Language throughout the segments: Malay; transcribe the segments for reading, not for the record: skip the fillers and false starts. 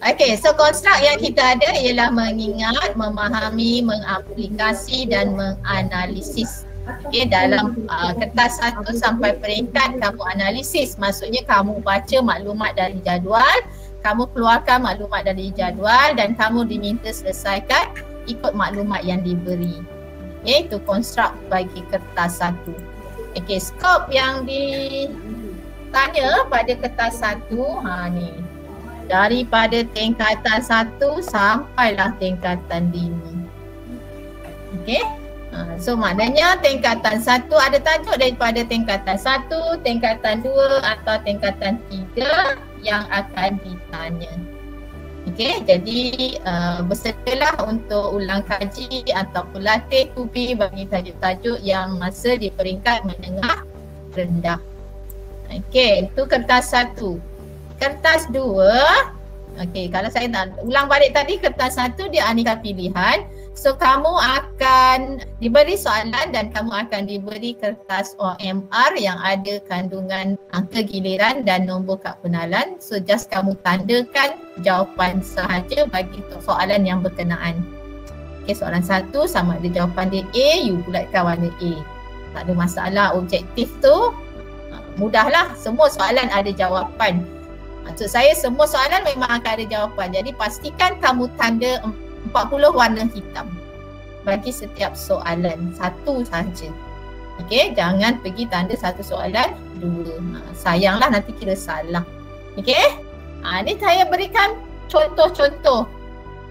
Okay, so konstruk yang kita ada ialah mengingat, memahami, mengaplikasi dan menganalisis. Okay, dalam kertas 1 sampai peringkat kamu analisis, maksudnya kamu baca maklumat dari jadual, kamu keluarkan maklumat dari jadual dan kamu diminta selesaikan ikut maklumat yang diberi. Okay, itu konstruk bagi kertas 1. Okay, skop yang ditanya pada kertas 1, ni. Daripada tingkatan 1 sampailah tingkatan 5. Okey. So maknanya tingkatan 1 ada tajuk daripada tingkatan 1, tingkatan 2 atau tingkatan 3 yang akan ditanya. Okey, jadi bersedialah untuk ulang kaji atau latih tubi bagi tajuk-tajuk yang masa di peringkat menengah rendah. Okey, itu kertas 1. Kertas 2, okey, kalau saya nak ulang balik tadi, kertas 1 dia aneka pilihan. So kamu akan diberi soalan dan kamu akan diberi kertas OMR yang ada kandungan angka giliran dan nombor kad penalan. So just kamu tandakan jawapan sahaja bagi soalan yang berkenaan. Okey, soalan 1 sama ada jawapan dia A, you bulatkan warna A. Tak ada masalah, objektif tu mudahlah, semua soalan ada jawapan. Maksud saya semua soalan memang akan ada jawapan. Jadi pastikan kamu tanda 40 warna hitam bagi setiap soalan, satu sahaja. Okey, jangan pergi tanda satu soalan dua. Sayanglah nanti kira salah. Okey? Ni saya berikan contoh-contoh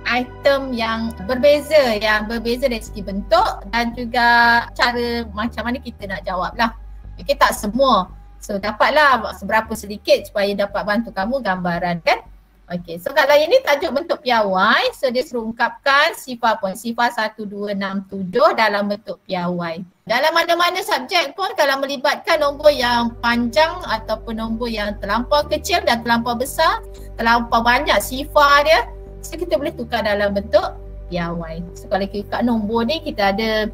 item yang berbeza dari segi bentuk dan juga cara macam mana kita nak jawab lah. Okey, tak semua. So dapatlah seberapa sedikit supaya dapat bantu kamu gambaran kan. Okey, so kalau ini tajuk bentuk piawai, so dia suruh ungkapkan sifar 1, 2, 6, 7 dalam bentuk piawai. Dalam mana-mana subjek pun kalau melibatkan nombor yang panjang ataupun nombor yang terlampau kecil dan terlampau besar, terlampau banyak sifar dia, so kita boleh tukar dalam bentuk piawai. So kalau kita nombor ni kita ada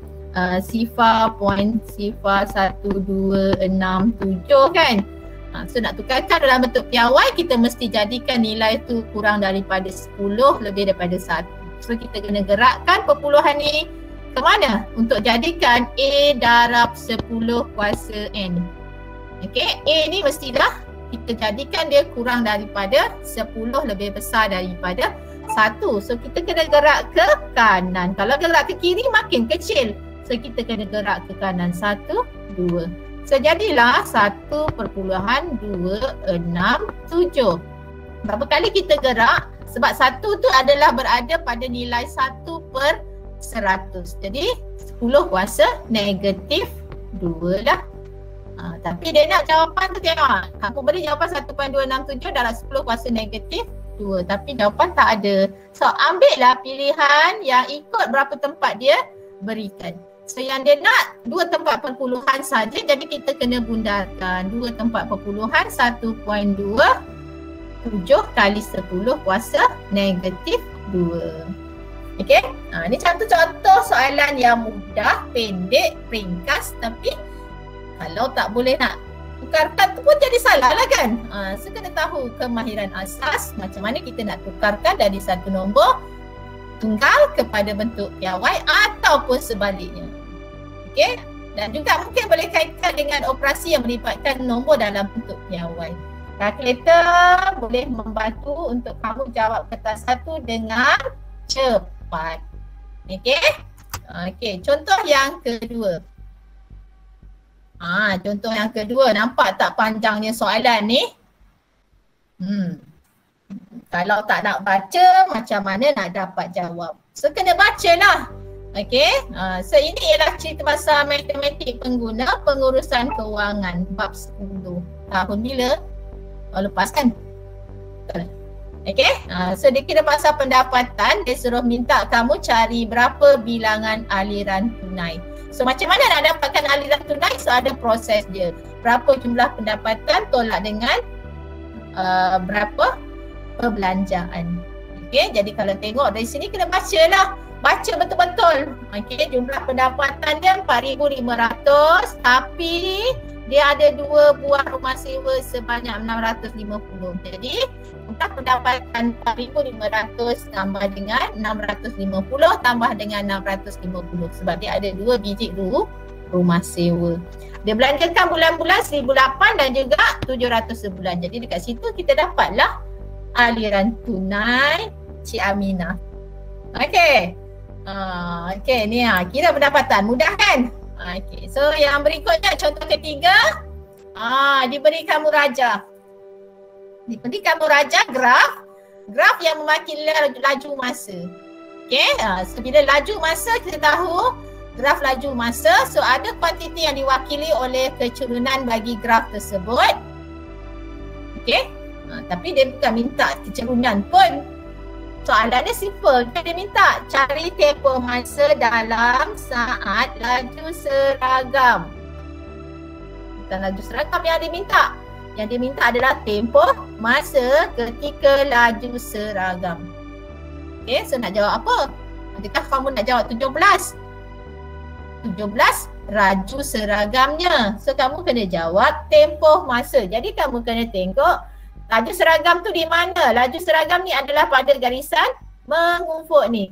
sifar 1, 2, 6, 7 kan. So nak tukarkan dalam bentuk piawai, kita mesti jadikan nilai tu kurang daripada 10 lebih daripada 1. So kita kena gerakkan perpuluhan ni ke mana? Untuk jadikan A darab 10 kuasa N. Okay, A ni mestilah kita jadikan dia kurang daripada 10 lebih besar daripada 1. So kita kena gerak ke kanan. Kalau gerak ke kiri makin kecil. So kita kena gerak ke kanan 1, 2. So jadilah 1.267. Berapa kali kita gerak? Sebab 1 tu adalah berada pada nilai 1/100. Jadi 10 kuasa negatif 2 lah. Tapi dia nak jawapan tu tengok. Kamu beri jawapan 1.267 dalam 10 kuasa negatif 2. Tapi jawapan tak ada. So ambillah pilihan yang ikut berapa tempat dia berikan. So yang dia nak 2 tempat perpuluhan saja, jadi kita kena bundarkan 2 tempat perpuluhan 1.27 kali 10 kuasa negatif 2. Okey, ni contoh-contoh soalan yang mudah, pendek, ringkas, tapi kalau tak boleh nak tukarkan tu pun jadi salah lah kan. So kena tahu kemahiran asas macam mana kita nak tukarkan dari satu nombor tunggal kepada bentuk piawai ataupun sebaliknya. Okey, dan juga mungkin boleh kaitkan dengan operasi yang melibatkan nombor dalam bentuk piawai. Kalkulator boleh membantu untuk kamu jawab kertas 1 dengan cepat. Okey. Okey, contoh yang kedua. Contoh yang kedua, nampak tak panjangnya soalan ni? Kalau tak nak baca, macam mana nak dapat jawab? So kena bacalah. Okey, so ini ialah cerita pasal matematik pengguna pengurusan kewangan bab 10. Tahun bila? Lepas kan? Betul. Okey, so dia kira pasal pendapatan, dia suruh minta kamu cari berapa bilangan aliran tunai. So macam mana nak dapatkan aliran tunai? So ada proses dia. Berapa jumlah pendapatan tolak dengan berapa perbelanjaan. Okey, jadi kalau tengok dari sini kena bacalah. Baca betul-betul. Okey, jumlah pendapatan dia 4,500 tapi dia ada 2 buah rumah sewa sebanyak 650. Jadi jumlah pendapatan 4,500 tambah dengan 650 tambah dengan 650 sebab dia ada 2 biji rumah sewa. Dia belanjakan bulan-bulan 1,008 dan juga 700 sebulan. Jadi dekat situ kita dapatlah aliran tunai Cik Aminah. Okey. Okey ni kira pendapatan. Mudah kan? Okey. So yang berikutnya contoh ketiga. Diberikan murajah. Diberikan murajah graf yang mewakili laju masa. Okey. So bila laju masa kita tahu graf laju masa, so ada kuantiti yang diwakili oleh kecerunan bagi graf tersebut. Okey. Tapi dia bukan minta kecerunan pun. Soalannya simple. Dia minta cari tempoh masa dalam saat laju seragam. Bukan laju seragam yang dia minta. Yang dia minta adalah tempoh masa ketika laju seragam. Okey, so nak jawab apa? Adakah kamu nak jawab 17? 17 laju seragamnya. So kamu kena jawab tempoh masa. Jadi kamu kena tengok laju seragam tu di mana? Laju seragam ni adalah pada garisan mengufuk ni.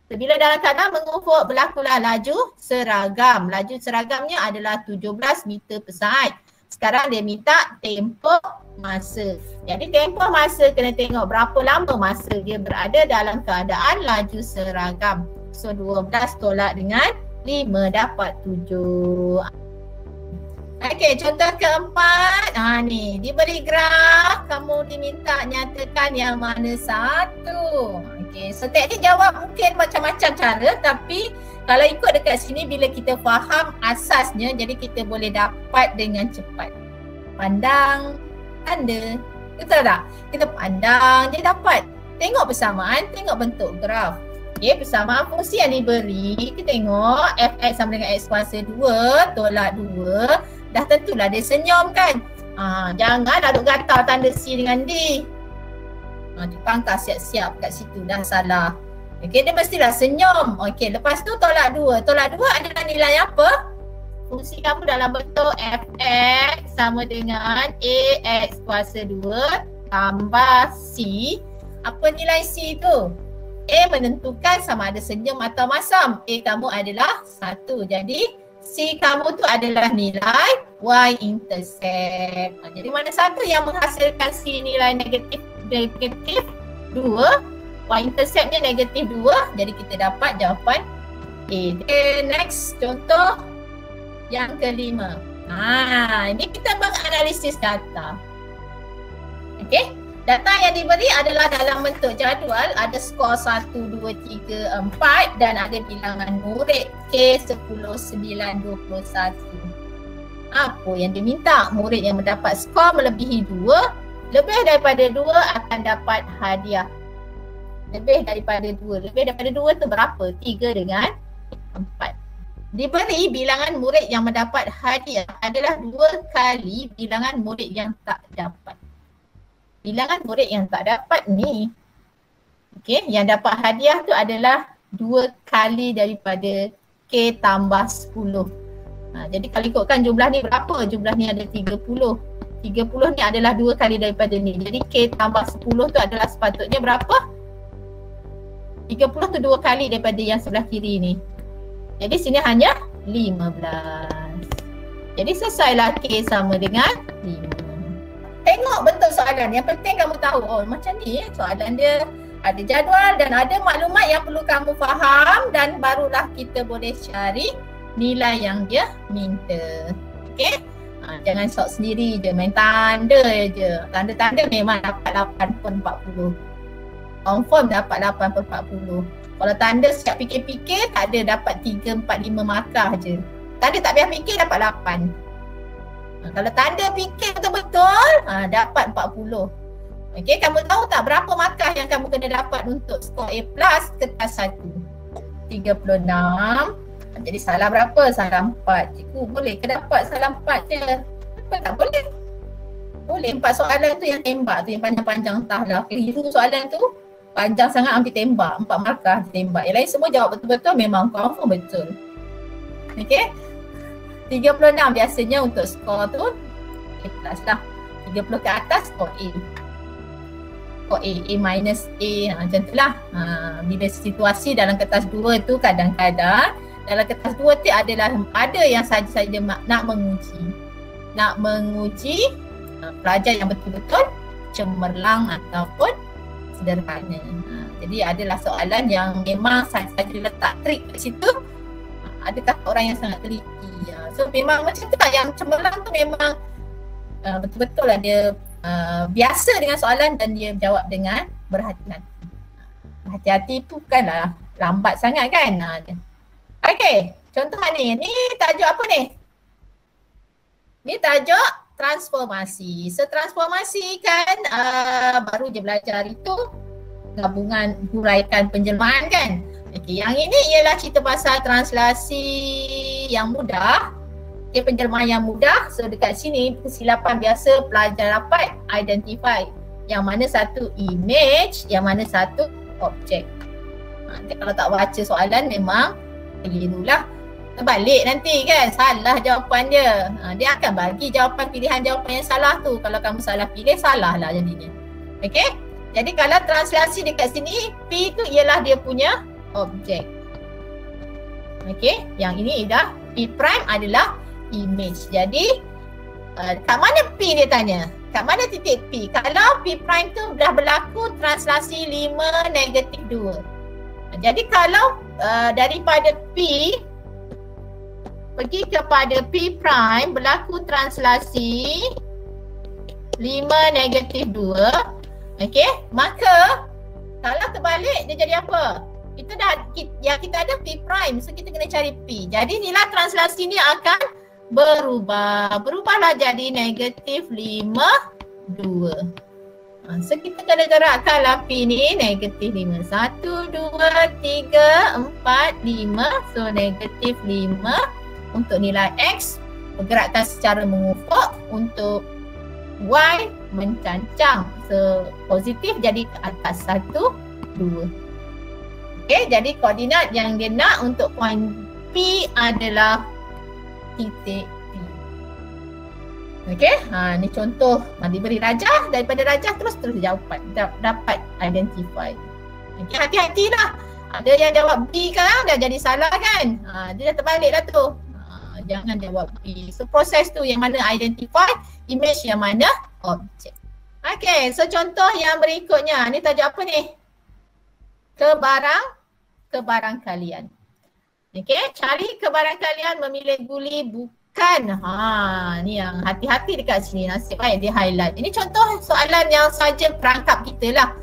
So, bila dalam keadaan mengufuk berlakulah laju seragam. Laju seragamnya adalah 17 meter per saat. Sekarang dia minta tempoh masa. Jadi tempoh masa kena tengok berapa lama masa dia berada dalam keadaan laju seragam. So 12 tolak dengan 5 dapat 7. Okey, contoh keempat. Ni diberi graf, kamu diminta nyatakan yang mana satu. Okey, so teknik jawab mungkin macam-macam cara, tapi kalau ikut dekat sini bila kita faham asasnya, jadi kita boleh dapat dengan cepat. Pandang, tanda. Betul tak? Kita pandang, dia dapat. Tengok persamaan, tengok bentuk graf. Okey, persamaan fungsi yang diberi, kita tengok fx sama dengan x kuasa 2 tolak 2. Dah tentulah dia senyum kan. Janganlah duk gatal tanda C dengan D. Tukang tak siap-siap kat situ dah salah. Okey, dia mestilah senyum. Okey, lepas tu tolak 2. Tolak 2 adalah nilai apa? Fungsi kamu dalam bentuk fx sama dengan ax kuasa 2 tambah C. Apa nilai C tu? A menentukan sama ada senyum atau masam. A kamu adalah 1. Jadi C kamu tu adalah nilai y-intercept. Jadi mana satu yang menghasilkan C nilai negatif 2, y-interceptnya negatif 2. Jadi kita dapat jawapan A. Okay, next contoh yang kelima. Ini kita menganalisis data. Okey, data yang diberi adalah dalam bentuk jadual. Ada skor 1, 2, 3, 4 dan ada bilangan murid K10, 9, 21. Apa yang diminta? Murid yang mendapat skor melebihi 2, lebih daripada 2 akan dapat hadiah. Lebih daripada 2. Lebih daripada 2 tu berapa? 3 dengan 4. Diberi bilangan murid yang mendapat hadiah adalah 2 kali bilangan murid yang tak dapat. Bilangan murid yang tak dapat ni, okey, yang dapat hadiah tu adalah 2 kali daripada K tambah 10. Jadi kalau ikutkan jumlah ni berapa? Jumlah ni ada 30. 30 ni adalah 2 kali daripada ni. Jadi K tambah 10 tu adalah sepatutnya berapa? 30 tu 2 kali daripada yang sebelah kiri ni. Jadi sini hanya 15. Jadi selesailah K sama dengan 5. Tengok bentuk soalan. Yang penting kamu tahu, macam ni soalan dia ada jadual dan ada maklumat yang perlu kamu faham dan barulah kita boleh cari nilai yang dia minta. Okey? Jangan sok sendiri je, main tanda je. Tanda-tanda memang dapat 8/40. Confirm dapat 8/40. Kalau tanda siap fikir-fikir, tak ada dapat 3, 4, 5 markah je. Tanda tak payah fikir dapat 8. Kalau tanda fikir betul-betul, dapat 40. Okey, kamu tahu tak berapa markah yang kamu kena dapat untuk skor A+ kertas 1? 36. Jadi salah berapa? Salah 4. Cikgu boleh ke dapat salah 4 je? Kenapa tak boleh? Boleh. 4 soalan tu yang tembak tu, yang panjang-panjang entahlah. Keliru soalan tu, panjang sangat hampir tembak. 4 markah tembak. Yang lain semua jawab betul-betul, memang confirm betul. Okey. 36 biasanya untuk skor tu A+ lah. 30 ke atas skor A. A minus A, macam itulah. Bila situasi dalam kertas 2 tu kadang-kadang dalam kertas 2 tu ada yang saja-saja nak menguji pelajar yang betul-betul cemerlang ataupun sederhana. Jadi adalah soalan yang memang saja letak trik kat situ. Adakah orang yang sangat teliti? So memang macam tu lah, yang cemerlang tu memang betul-betul lah dia biasa dengan soalan dan dia jawab dengan berhati-hati. Berhati-hati tu bukanlah lambat sangat kan. Okey, contoh ni tajuk apa ni? Ni tajuk transformasi. So transformasi kan baru je belajar itu gabungan huraikan penjelmaan kan. Okey, yang ini ialah cerita pasal translasi yang mudah. Okay, penjelmaan yang mudah. So dekat sini kesilapan biasa pelajar dapat identify yang mana satu image, yang mana satu objek. Kalau tak baca soalan memang kelirulah. Terbalik nanti kan, salah jawapan dia. Dia akan bagi pilihan jawapan yang salah tu. Kalau kamu salah pilih, salah lah jadinya. Okay, jadi kalau translasi dekat sini, P tu ialah dia punya objek. Okay, yang ini dah P prime adalah image. Jadi kat mana P dia tanya? Kat mana titik P? Kalau P prime tu dah berlaku translasi 5 negatif 2. Jadi kalau daripada P pergi kepada P prime berlaku translasi 5 negatif 2. Okey, maka kalau terbalik dia jadi apa? Itu dah yang kita ada P prime, so kita kena cari P. Jadi nilai translasi ni akan berubahlah jadi negatif 5 2. So kita kena gerakkanlah P ni negatif 5. 1, 2, 3, 4, 5. So negatif 5 untuk nilai X bergerakkan secara mengufuk, untuk Y mencancang. So positif jadi ke atas 1, 2. Okay, jadi koordinat yang dia nak untuk poin P adalah titik P. Okay, ni contoh diberi rajah, daripada rajah terus jawapan dapat identify. Okay, hati-hatilah. Ada yang jawab B sekarang dah jadi salah kan. Dia dah terbalik dah tu. Jangan jawab B. So proses tu yang mana identify, image yang mana objek. Okay, so contoh yang berikutnya. Ni tajuk apa ni? Kebarangkalian. Okay, cari kebarangkalian memilih guli bukan. Ni yang hati-hati dekat sini, nasib baik dia highlight. Ini contoh soalan yang saja perangkap kita lah.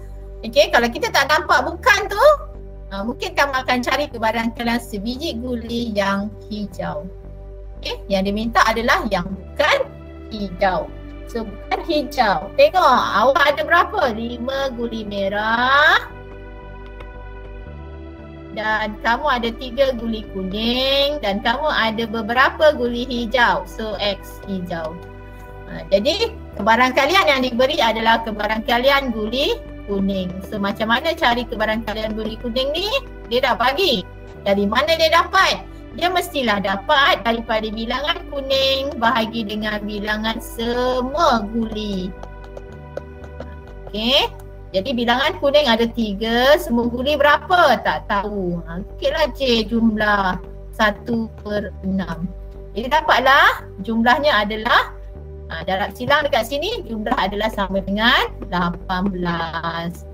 Okay, kalau kita tak nampak bukan tu, mungkin kamu akan cari kebarangkalian sebiji guli yang hijau. Okay, yang diminta adalah yang bukan hijau. So bukan hijau. Tengok awak ada berapa? 5 guli merah. Dan kamu ada 3 guli kuning dan kamu ada beberapa guli hijau. So X hijau. Jadi kebarangkalian yang diberi adalah kebarangkalian guli kuning. So macam mana cari kebarangkalian guli kuning ni? Dia dah bagi. Dari mana dia dapat? Dia mestilah dapat daripada bilangan kuning bahagi dengan bilangan semua guli. Okay. Jadi bilangan kuning ada 3, semua guli berapa? Tak tahu. Okeylah C jumlah 1/6. Jadi dapatlah jumlahnya adalah darab silang dekat sini, jumlah adalah sama dengan 18.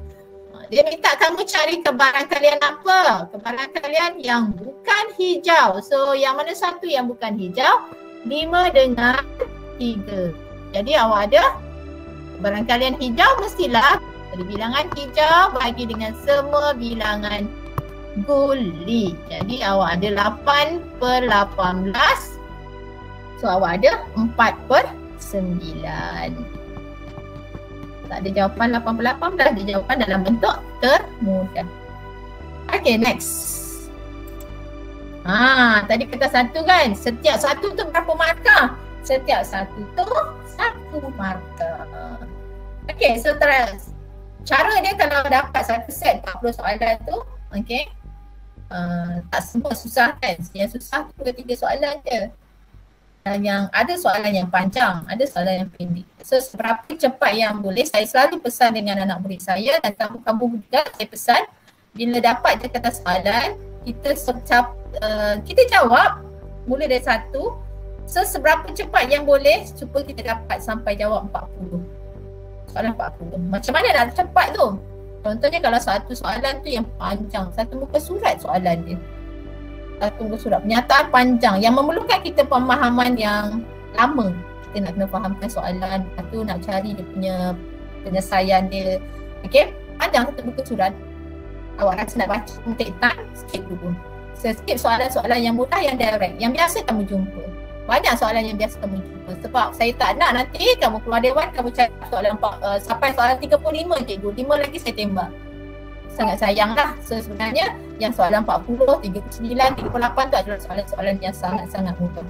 Dia minta kamu cari kebarangkalian apa? Kebarangkalian yang bukan hijau. So yang mana satu yang bukan hijau? 5 dengan 3. Jadi awak ada kebarangkalian hijau mestilah dari bilangan hijau bagi dengan semua bilangan guli. Jadi awak ada 8/18. So awak ada 4/9. Tak ada jawapan 8/18, dah ada jawapan dalam bentuk termudah. Okay, next. Tadi kata satu kan, setiap satu tu berapa markah? Setiap satu tu 1 markah. Okay, so cara dia kalau dapat satu set 40 soalan tu, okay, tak semua susah kan. Yang susah tu 3 soalan je. yang ada soalan yang panjang, ada soalan yang pendek. So seberapa cepat yang boleh, saya selalu pesan dengan anak murid saya dan kamu juga saya pesan, bila dapat je kata soalan, kita jawab mula dari 1. So seberapa cepat yang boleh, cuba kita dapat sampai jawab 40. Soalan 40. Macam mana nak cepat tu? Contohnya kalau satu soalan tu yang panjang, satu muka surat soalan dia. Satu muka surat, pernyataan panjang yang memerlukan kita pemahaman yang lama. Kita nak kena fahamkan soalan, lepas tu nak cari dia punya penyelesaian dia. Okay, panjang satu muka surat. Awak rasa nak baca, take time, skip dulu. So, skip soalan-soalan yang mudah, yang direct, yang biasa kamu jumpa. Banyak soalan yang biasa kamu jumpa. Sebab saya tak nak nanti kamu keluar dewan, kamu cari soalan sampai soalan 35 cikgu, 5 lagi saya tembak. Sangat sayang lah. So sebenarnya yang soalan 40, 39, 38 tu adalah soalan-soalan yang sangat-sangat mudah.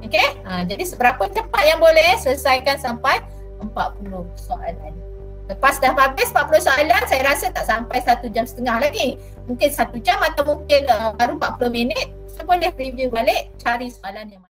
Okay, jadi seberapa cepat yang boleh selesaikan sampai 40 soalan. Lepas dah habis 40 soalan, saya rasa tak sampai 1 jam setengah lagi. Mungkin 1 jam atau mungkin baru 40 minit. Saya boleh review balik, cari soalan yang